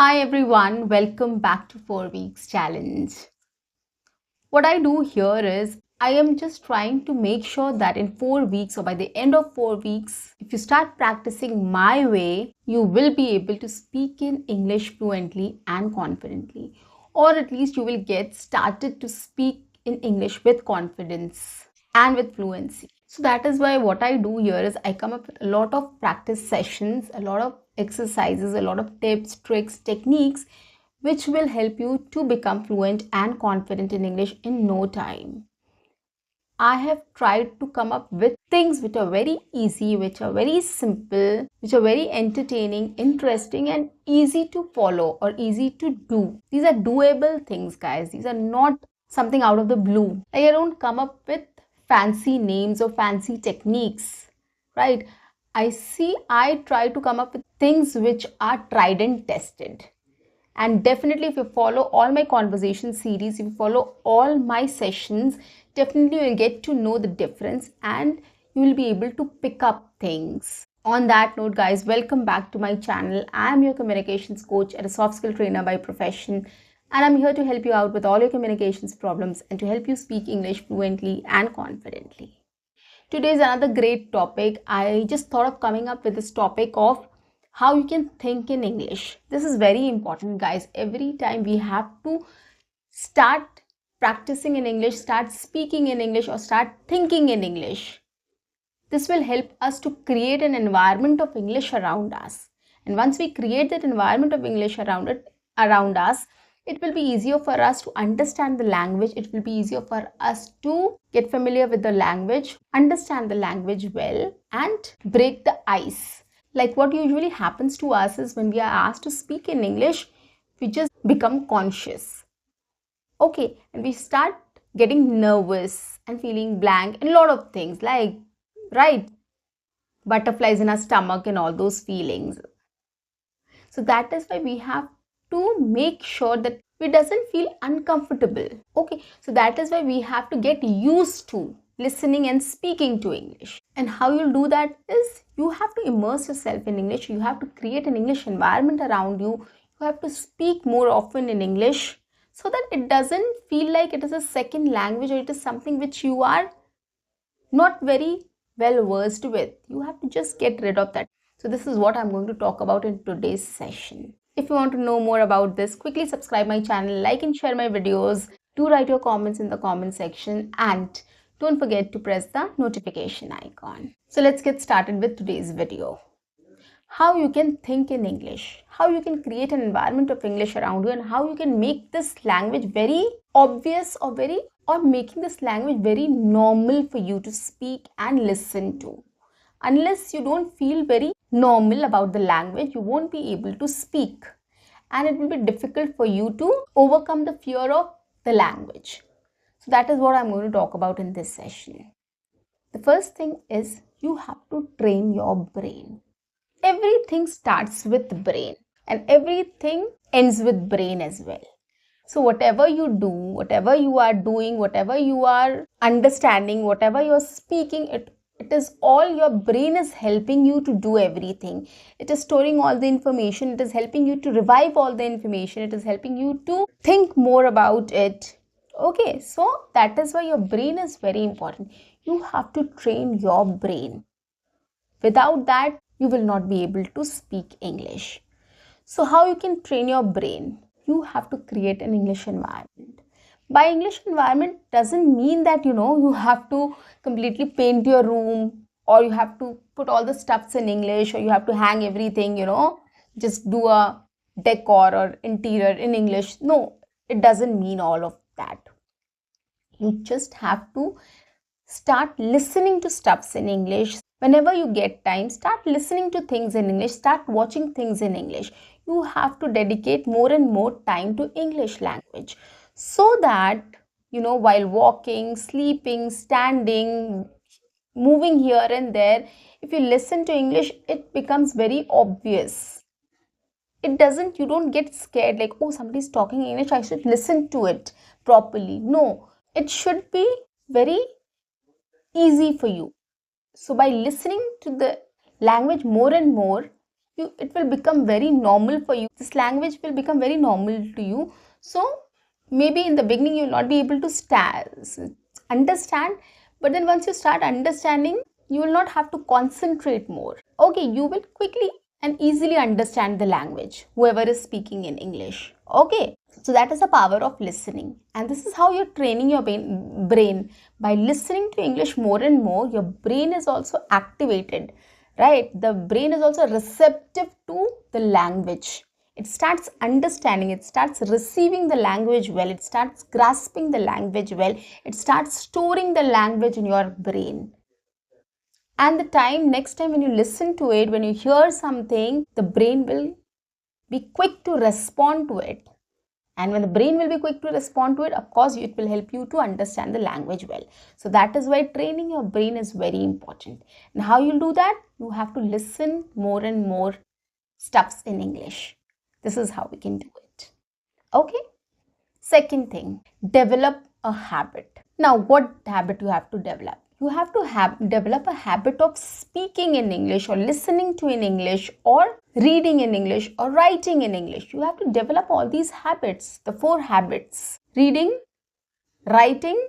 Hi everyone, welcome back to 4 Weeks Challenge. What I do here is I am just trying to make sure that in 4 weeks or by the end of 4 weeks, if you start practicing my way, you will be able to speak in English fluently and confidently. Or at least you will get started to speak in English with confidence and with fluency. So that is why what I do here is I come up with a lot of practice sessions, a lot of exercises, a lot of tips, tricks, techniques which will help you to become fluent and confident in English in no time. I have tried to come up with things which are very easy, which are very simple, which are very entertaining, interesting, and easy to follow or easy to do. These are doable things, guys. These are not something out of the blue. Like, I don't come up with fancy names or fancy techniques, right? I try to come up with things which are tried and tested. And definitely, if you follow all my conversation series, if you follow all my sessions, definitely you will get to know the difference and you will be able to pick up things. On that note, guys, welcome back to my channel. I am your communications coach and a soft skill trainer by profession, and I'm here to help you out with all your communications problems and to help you speak English fluently and confidently. Today is another great topic. I just thought of coming up with this topic of how you can think in English. This is very important, guys. Every time we have to start practicing in English, start speaking in English, or start thinking in English. This will help us to create an environment of English around us. And once we create that environment of English around us, it will be easier for us to understand the language. It will be easier for us to get familiar with the language, understand the language well, and break the ice. Like what usually happens to us is when we are asked to speak in English, we just become conscious. Okay, and we start getting nervous and feeling blank and a lot of things like, right? Butterflies in our stomach and all those feelings. So that is why we have to make sure that we doesn't feel uncomfortable. Okay, so that is why we have to get used to listening and speaking to English. And how you'll do that is you have to immerse yourself in English. You have to create an English environment around you. You have to speak more often in English so that it doesn't feel like it is a second language or it is something which you are not very well versed with. You have to just get rid of that. So this is what I'm going to talk about in today's session. If you want to know more about this, quickly subscribe my channel, like and share my videos. Do write your comments in the comment section and don't forget to press the notification icon. So let's get started with today's video. How you can think in English, how you can create an environment of English around you, and how you can make this language very obvious or making this language very normal for you to speak and listen to. Unless you don't feel very normal about the language, you won't be able to speak, and it will be difficult for you to overcome the fear of the language. So that is what I'm going to talk about in this session. The first thing is you have to train your brain. Everything starts with brain and everything ends with brain as well. So whatever you do, whatever you are doing, whatever you are understanding, whatever you're speaking, it is all your brain is helping you to do everything. It is storing all the information. It is helping you to revive all the information. It is helping you to think more about it. Okay, so that is why your brain is very important. You have to train your brain. Without that, you will not be able to speak English. So how you can train your brain? You have to create an English environment. By English environment doesn't mean that you have to completely paint your room or you have to put all the stuffs in English or you have to hang everything, just do a decor or interior in English. No, it doesn't mean all of that. You just have to start listening to stuffs in English. Whenever you get time, start listening to things in English, start watching things in English. You have to dedicate more and more time to English language so that, while walking, sleeping, standing, moving here and there, if you listen to English, it becomes very obvious. You don't get scared like, oh, somebody's talking English, I should listen to it properly. No, it should be very easy for you. So by listening to the language more and more, it will become very normal for you. This language will become very normal to you. So maybe in the beginning you will not be able to understand, but then once you start understanding, you will not have to concentrate more. Okay, you will quickly and easily understand the language, whoever is speaking in English. Okay, so that is the power of listening, and this is how you're training your brain. By listening to English more and more, your brain is also activated, right? The brain is also receptive to the language. It starts understanding, it starts receiving the language well, it starts grasping the language well, it starts storing the language in your brain. And next time when you listen to it, when you hear something, the brain will be quick to respond to it. And when the brain will be quick to respond to it, of course, it will help you to understand the language well. So that is why training your brain is very important. And how you'll do that? You have to listen more and more stuffs in English. This is how we can do it. Okay. Second thing, develop a habit. Now, what habit you have to develop? You have to develop a habit of speaking in English, or listening to in English, or reading in English, or writing in English. You have to develop all these habits, the 4 habits: reading, writing,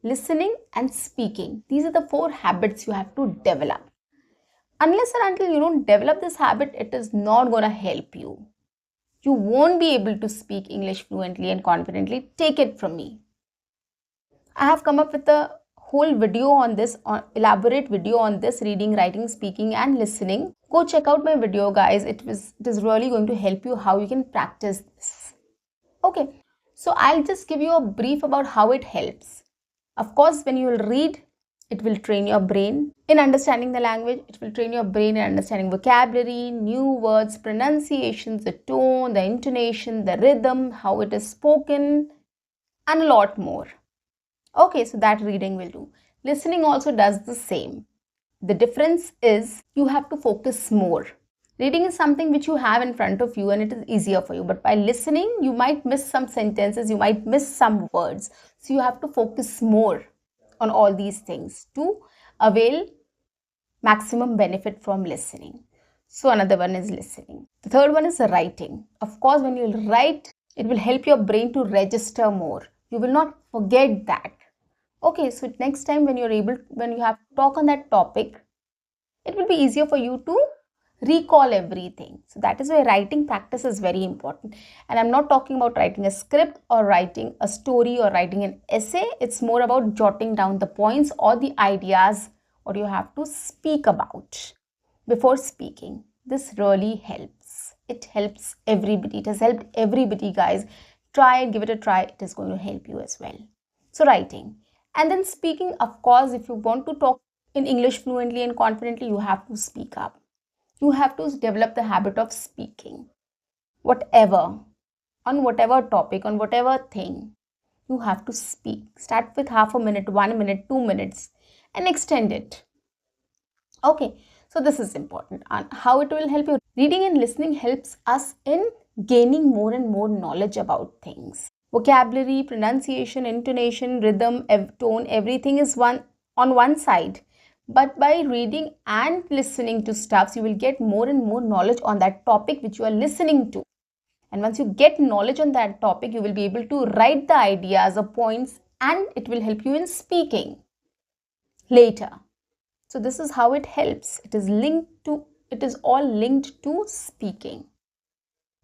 listening, and speaking. These are the 4 habits you have to develop. Unless and until you don't develop this habit, it is not going to help you. You won't be able to speak English fluently and confidently. Take it from me. I have come up with a whole video on this, elaborate video on this: reading, writing, speaking, and listening. Go check out my video, guys. It is really going to help you how you can practice this. Okay, so I'll just give you a brief about how it helps. Of course, when you will read, it will train your brain in understanding the language. It will train your brain in understanding vocabulary, new words, pronunciations, the tone, the intonation, the rhythm, how it is spoken, and a lot more. Okay, so that reading will do. Listening also does the same. The difference is you have to focus more. Reading is something which you have in front of you and it is easier for you. But by listening, you might miss some sentences, you might miss some words. So you have to focus more on all these things to avail maximum benefit from listening. So another one is listening. The third one is writing. Of course, when you write, it will help your brain to register more. You will not forget that. Okay, so next time when you have to talk on that topic, it will be easier for you to recall everything. So that is why writing practice is very important. And I'm not talking about writing a script or writing a story or writing an essay. It's more about jotting down the points or the ideas what you have to speak about before speaking. This really helps. It helps everybody. It has helped everybody, guys. Try it, give it a try. It is going to help you as well. So writing. And then speaking, of course, if you want to talk in English fluently and confidently, you have to speak up. You have to develop the habit of speaking. Whatever, on whatever topic, on whatever thing, you have to speak. Start with half a minute, 1 minute, 2 minutes, and extend it. Okay, so this is important. And how it will help you? Reading and listening helps us in gaining more and more knowledge about things. Vocabulary, pronunciation, intonation, rhythm, tone, everything is on one side. But by reading and listening to stuffs, you will get more and more knowledge on that topic which you are listening to. And once you get knowledge on that topic, you will be able to write the ideas or points, and it will help you in speaking later. So this is how it helps. It is all linked to speaking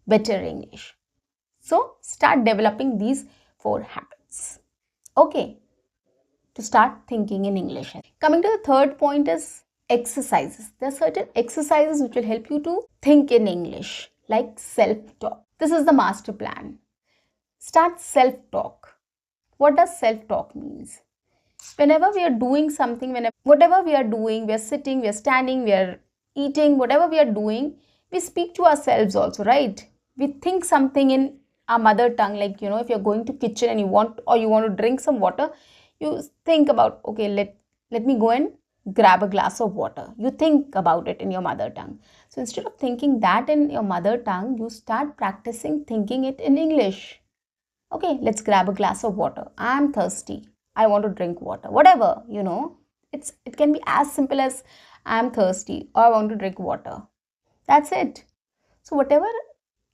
better English. So start developing these 4 habits. Okay, to start thinking in English. Coming to the third point is exercises. There are certain exercises which will help you to think in English, like self-talk. This is the master plan. Start self-talk. What does self-talk means? Whenever we are doing something, whatever we are doing, we are sitting, we are standing, we are eating, whatever we are doing, we speak to ourselves also, right? We think something in our mother tongue, like, if you're going to kitchen and you want to drink some water, you think about, okay, let me go and grab a glass of water. You think about it in your mother tongue. So instead of thinking that in your mother tongue, you start practicing thinking it in English. Okay, let's grab a glass of water. I'm thirsty. I want to drink water. Whatever, it can be as simple as I'm thirsty or I want to drink water. That's it. So whatever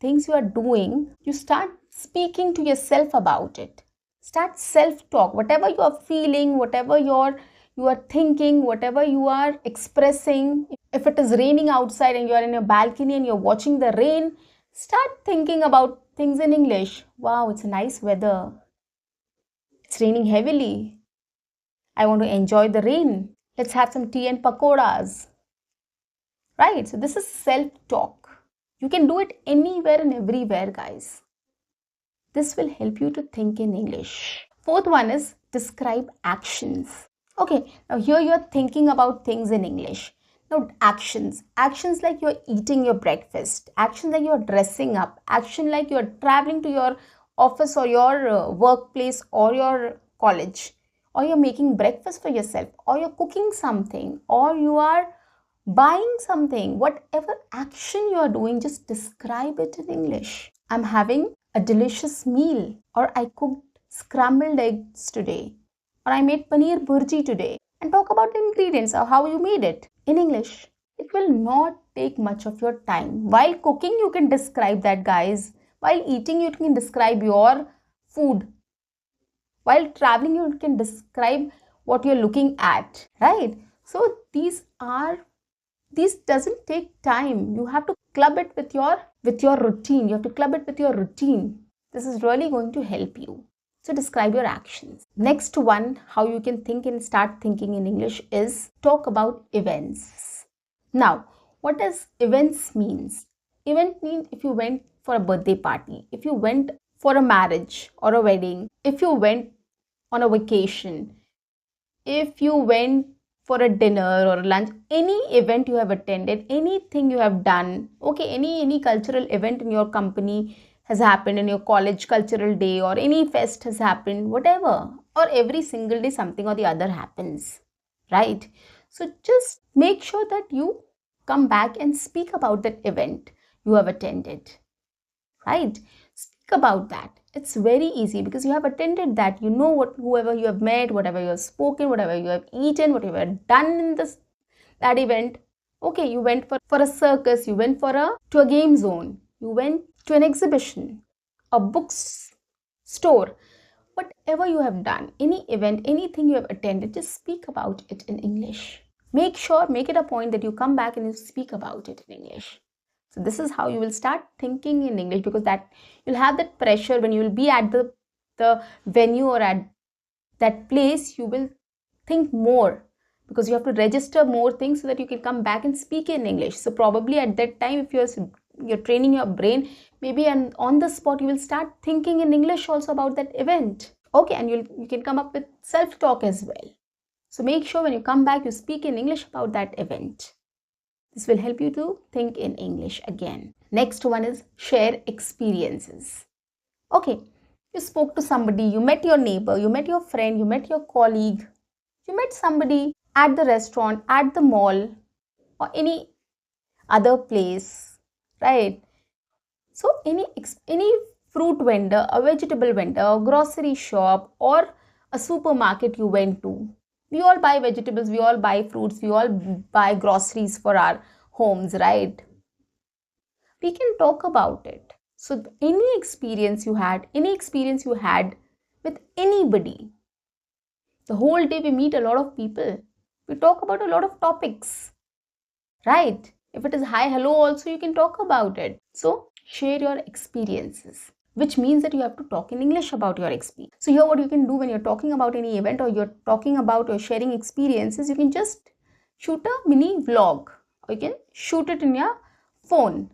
things you are doing, you start speaking to yourself about it. Start self-talk. Whatever you are feeling, whatever you are thinking, whatever you are expressing. If it is raining outside and you are in your balcony and you're watching the rain, start thinking about things in English. Wow, it's a nice weather. It's raining heavily. I want to enjoy the rain. Let's have some tea and pakoras. Right? So this is self-talk. You can do it anywhere and everywhere, guys. This will help you to think in English. Fourth one is describe actions. Okay, now here you are thinking about things in English. Now actions. Actions like you are eating your breakfast. Actions like you are dressing up. Action like you are traveling to your office or your workplace or your college. Or you're making breakfast for yourself. Or you're cooking something. Or you are buying something. Whatever action you are doing, just describe it in English. I'm having a delicious meal, or I cooked scrambled eggs today, or I made paneer bhurji today, and talk about the ingredients or how you made it in English. It will not take much of your time. While cooking, you can describe that, guys. While eating, you can describe your food. While traveling, you can describe what you're looking at, right? So this doesn't take time. You have to club it with your routine. You have to club it with your routine. This is really going to help you. So describe your actions. Next one, how you can think and start thinking in English is talk about events. Now, what does events means? Event means if you went for a birthday party, if you went for a marriage or a wedding, if you went on a vacation, if you went for a dinner or a lunch, any event you have attended, anything you have done, okay, any cultural event in your company has happened, in your college cultural day, or any fest has happened, whatever, or every single day something or the other happens, right? So just make sure that you come back and speak about that event you have attended, right? Speak about that. It's very easy because you have attended that. You know what, whoever you have met, whatever you have spoken, whatever you have eaten, whatever you have done in that event. Okay, you went for a circus, you went to a game zone, you went to an exhibition, a books store, whatever you have done, any event, anything you have attended, just speak about it in English. Make it a point that you come back and you speak about it in English. So this is how you will start thinking in English, because that you'll have that pressure when you will be at the venue or at that place. You will think more because you have to register more things so that you can come back and speak in English. So probably at that time, if you're training your brain, maybe on the spot you will start thinking in English also about that event. Okay, and you can come up with self-talk as well. So make sure when you come back, you speak in English about that event. This will help you to think in English again. Next one is share experiences. Okay, you spoke to somebody, you met your neighbor, you met your friend, you met your colleague, you met somebody at the restaurant, at the mall, or any other place, right? So any fruit vendor, a vegetable vendor, a grocery shop, or a supermarket you went to. We all buy vegetables, we all buy fruits, we all buy groceries for our homes, right? We can talk about it. So any experience you had with anybody. The whole day we meet a lot of people. We talk about a lot of topics, right? If it is hi, hello also, you can talk about it. So share your experiences, which means that you have to talk in English about your experience. So here what you can do when you're talking about any event or you're talking about or sharing experiences, you can just shoot a mini vlog, or you can shoot it in your phone.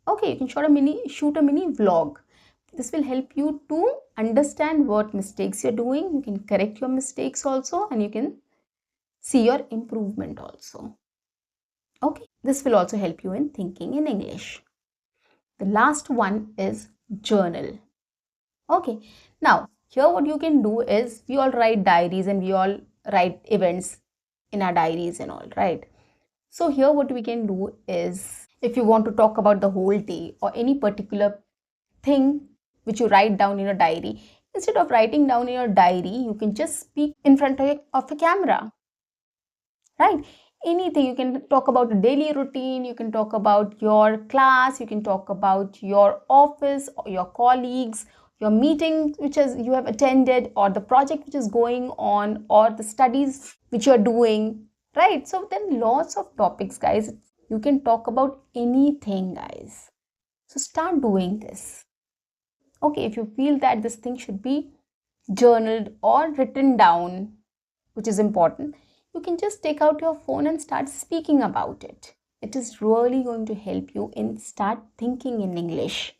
Okay, you can shoot a mini vlog. This will help you to understand what mistakes you're doing. You can correct your mistakes also, and you can see your improvement also. Okay, this will also help you in thinking in English. The last one is journal. Okay, now here what you can do is, we all write diaries and we all write events in our diaries and all, right? So here what we can do is, if you want to talk about the whole day or any particular thing which you write down in a diary, instead of writing down in your diary, you can just speak in front of a camera, right? anything. You can talk about a daily routine, you can talk about your class, you can talk about your office or your colleagues, your meeting which is you have attended, or the project which is going on, or the studies which you're doing, right? So then lots of topics, guys. You can talk about anything, guys. So start doing this. Okay, if you feel that this thing should be journaled or written down, which is important, you can just take out your phone and start speaking about it. It is really going to help you in start thinking in English.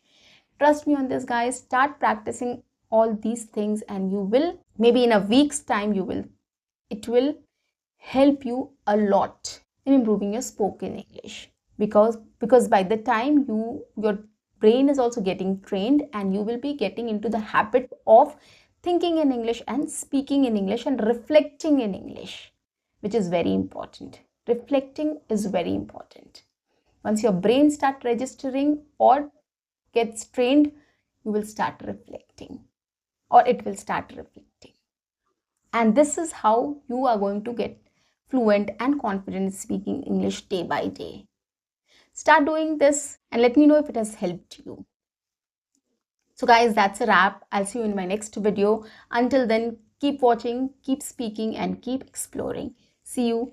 Trust me on this, guys. Start practicing all these things and you will, maybe in a week's time, it will help you a lot in improving your spoken English, because by the time your brain is also getting trained and you will be getting into the habit of thinking in English and speaking in English and reflecting in English, which is very important. Reflecting is very important. Once your brain start registering or gets trained, you will start reflecting, or it will start reflecting. And this is how you are going to get fluent and confident in speaking English day by day. Start doing this and let me know if it has helped you. So guys, that's a wrap. I'll see you in my next video. Until then, keep watching, keep speaking, and keep exploring. See you